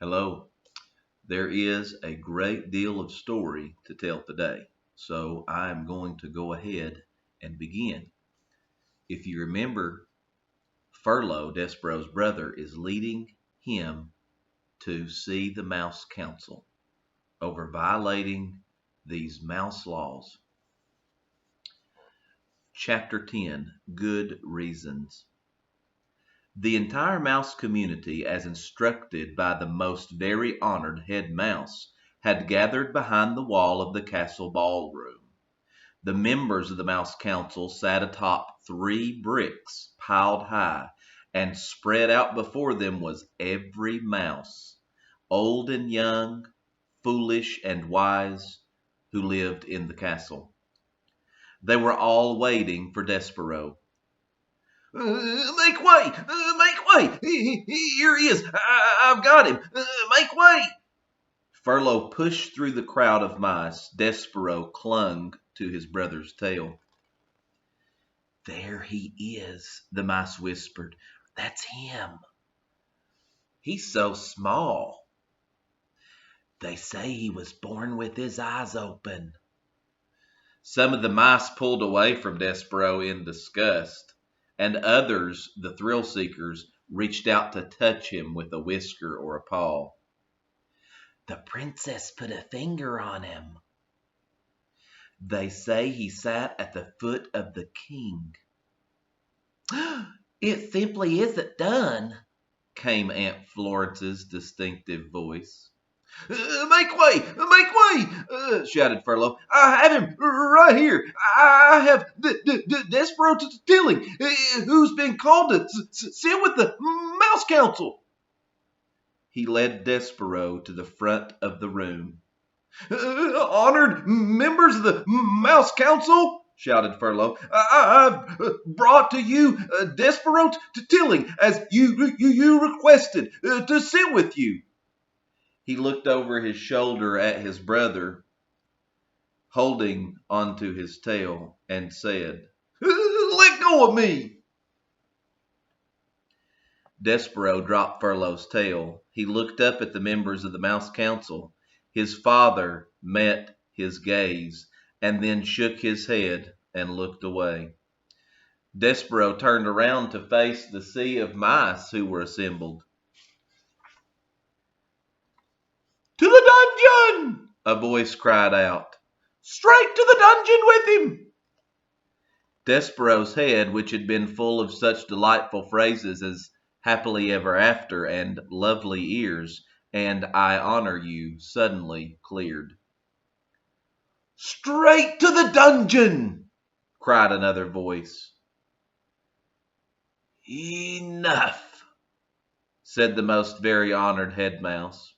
Hello. There is a great deal of story to tell today, so I am going to go ahead and begin. If you remember, Furlough, Despero's brother, is leading him to see the Mouse Council over violating these mouse laws. Chapter 10, Good Reasons. The entire mouse community, as instructed by the most very honored head mouse, had gathered behind the wall of the castle ballroom. The members of the Mouse Council sat atop 3 bricks piled high, and spread out before them was every mouse, old and young, foolish and wise, who lived in the castle. They were all waiting for Despero. Make way! Make way! Here he is! I've got him! Make way! Furlough pushed through the crowd of mice. Despero clung to his brother's tail. There he is, the mice whispered. That's him. He's so small. They say he was born with his eyes open. Some of the mice pulled away from Despero in disgust, and others, the thrill seekers, reached out to touch him with a whisker or a paw. The princess put a finger on him. They say he sat at the foot of the king. It simply isn't done, came Aunt Florence's distinctive voice. Make way! Make way! Shouted Furlough. I have him right here. I have Despero Tilling, who's been called to sit with the Mouse Council. He led Despero to the front of the room. Honored members of the Mouse Council, shouted Furlough, I've brought to you Despero Tilling, as you requested, to sit with you. He looked over his shoulder at his brother, holding onto his tail, and said, Let go of me! Despero dropped Furlough's tail. He looked up at the members of the Mouse Council. His father met his gaze, and then shook his head and looked away. Despero turned around to face the sea of mice who were assembled. To the dungeon! A voice cried out. Straight to the dungeon with him! Despero's head, which had been full of such delightful phrases as happily ever after and lovely ears, and I honor you, suddenly cleared. Straight to the dungeon! Cried another voice. Enough, said the most very honored head mouse.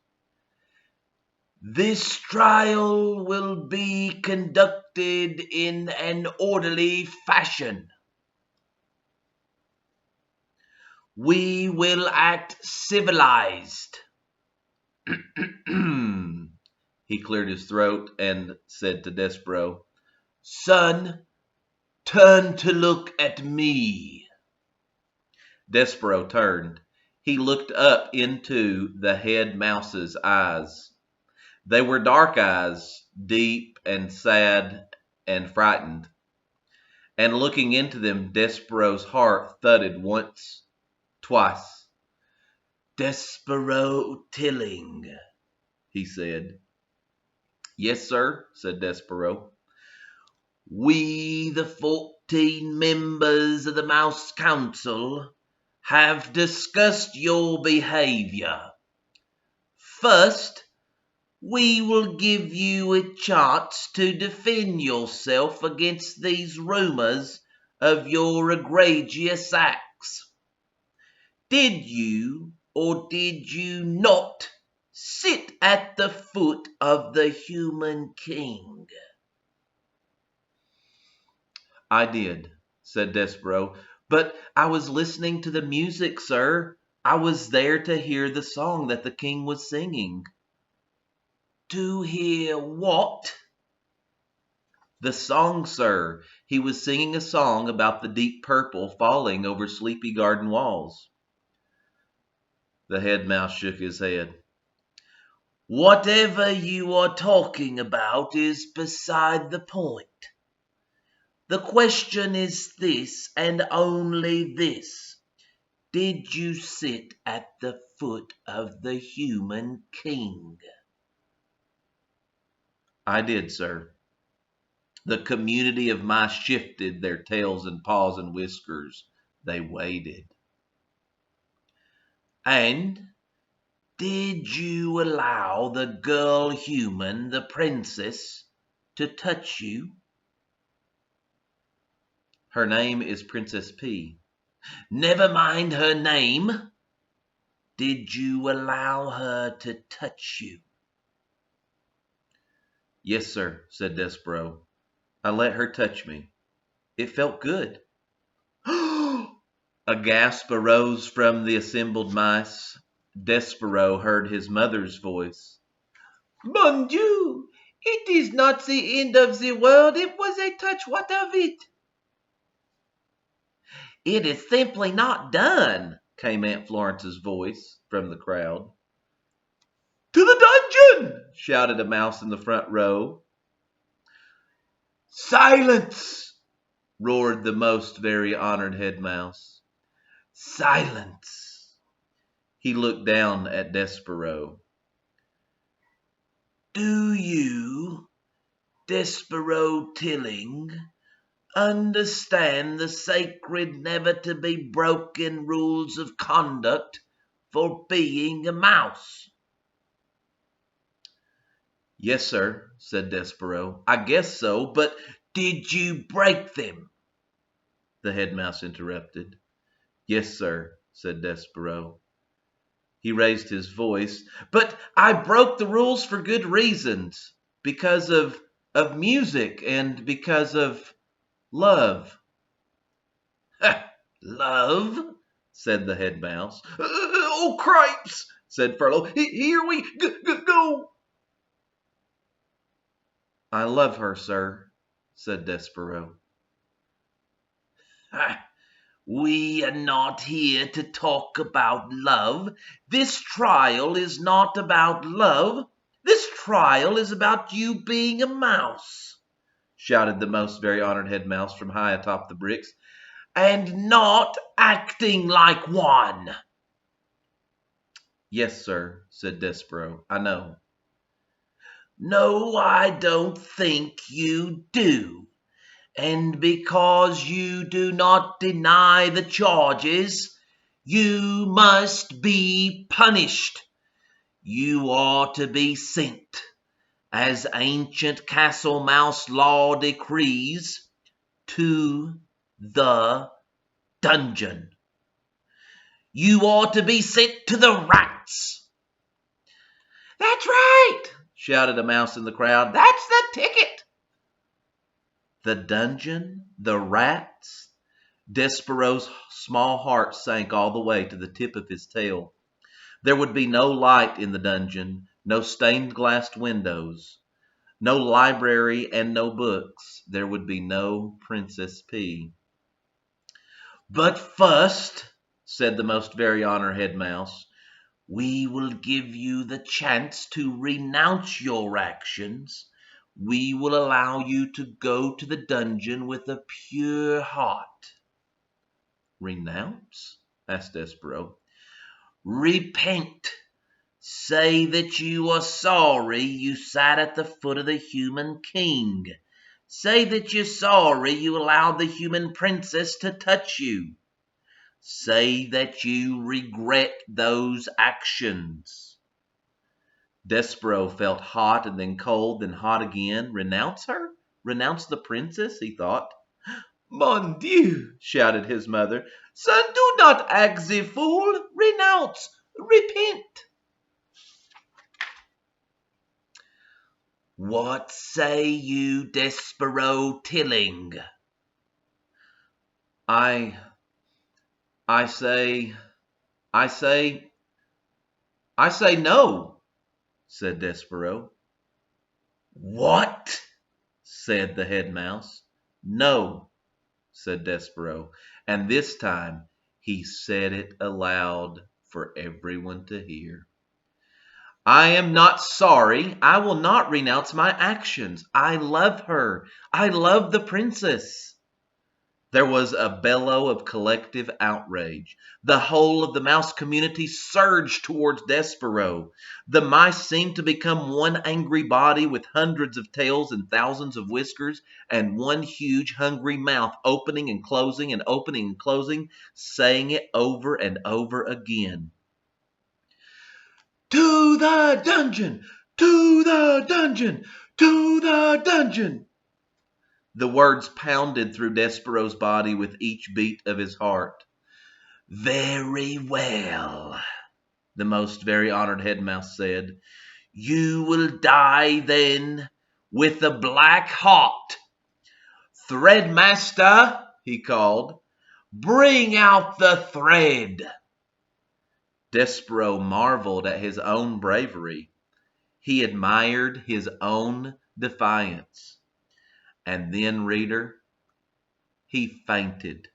This trial will be conducted in an orderly fashion. We will act civilized. He cleared his throat and said to Despero, Son, turn to look at me. Despero turned. He looked up into the head mouse's eyes. They were dark eyes, deep and sad and frightened. And looking into them, Despero's heart thudded once, twice. Despero Tilling, he said. Yes, sir, said Despero. We, the 14 members of the Mouse Council, have discussed your behavior. First, we will give you a chance to defend yourself against these rumors of your egregious acts. Did you or did you not sit at the foot of the human king? I did, said Despero, but I was listening to the music, sir. I was there to hear the song that the king was singing. To hear what? The song, sir. He was singing a song about the deep purple falling over Sleepy Garden walls. The head mouse shook his head. Whatever you are talking about is beside the point. The question is this, and only this. Did you sit at the foot of the human king? I did, sir. The community of mice shifted their tails and paws and whiskers. They waited. And did you allow the girl human, the princess, to touch you? Her name is Princess P. Never mind her name. Did you allow her to touch you? Yes, sir, said Despero. I let her touch me. It felt good. A gasp arose from the assembled mice. Despero heard his mother's voice. Mon Dieu, it is not the end of the world. It was a touch. What of it? It is simply not done, came Aunt Florence's voice from the crowd. To the dungeon! Shouted a mouse in the front row. Silence! Roared the most very honored head mouse. Silence! He looked down at Despero. Do you, Despero Tilling, understand the sacred, never-to-be-broken rules of conduct for being a mouse? Yes, sir, said Despero. I guess so, but did you break them? The head mouse interrupted. Yes, sir, said Despero. He raised his voice. But I broke the rules for good reasons. Because of music and because of love. Love? Said the head mouse. Oh, cripes, said Furlough. Here we go. I love her, sir, said Despero. We are not here to talk about love. This trial is not about love. This trial is about you being a mouse, shouted the most very honored head mouse from high atop the bricks, and not acting like one. Yes, sir, said Despero. I know. No, I don't think you do. And because you do not deny the charges, you must be punished. You are to be sent, as ancient Castle Mouse law decrees, to the dungeon. You are to be sent to the rats. That's right, shouted a mouse in the crowd. That's the ticket. The dungeon, the rats. Despero's small heart sank all the way to the tip of his tail. There would be no light in the dungeon, no stained glass windows, no library and no books. There would be no Princess P. But first, said the most very honored head mouse, we will give you the chance to renounce your actions. We will allow you to go to the dungeon with a pure heart. Renounce? asked Despero. Repent. Say that you are sorry you sat at the foot of the human king. Say that you're sorry you allowed the human princess to touch you. Say that you regret those actions. Despero felt hot and then cold, then hot again. Renounce her? Renounce the princess, he thought. Mon Dieu, shouted his mother. Son, do not act the fool. Renounce. Repent. What say you, Despero Tilling? I say no, said Despero. What? Said the head mouse. No, said Despero, and this time he said it aloud for everyone to hear. I am not sorry. I will not renounce my actions. I love her. I love the princess. There was a bellow of collective outrage. The whole of the mouse community surged towards Despero. The mice seemed to become one angry body with hundreds of tails and thousands of whiskers, and one huge hungry mouth opening and closing and opening and closing, saying it over and over again. To the dungeon! To the dungeon! To the dungeon! The words pounded through Despero's body with each beat of his heart. Very well, the most very honored head mouse said. You will die then with the black heart. Threadmaster, he called, bring out the thread. Despero marveled at his own bravery. He admired his own defiance. And then, reader, he fainted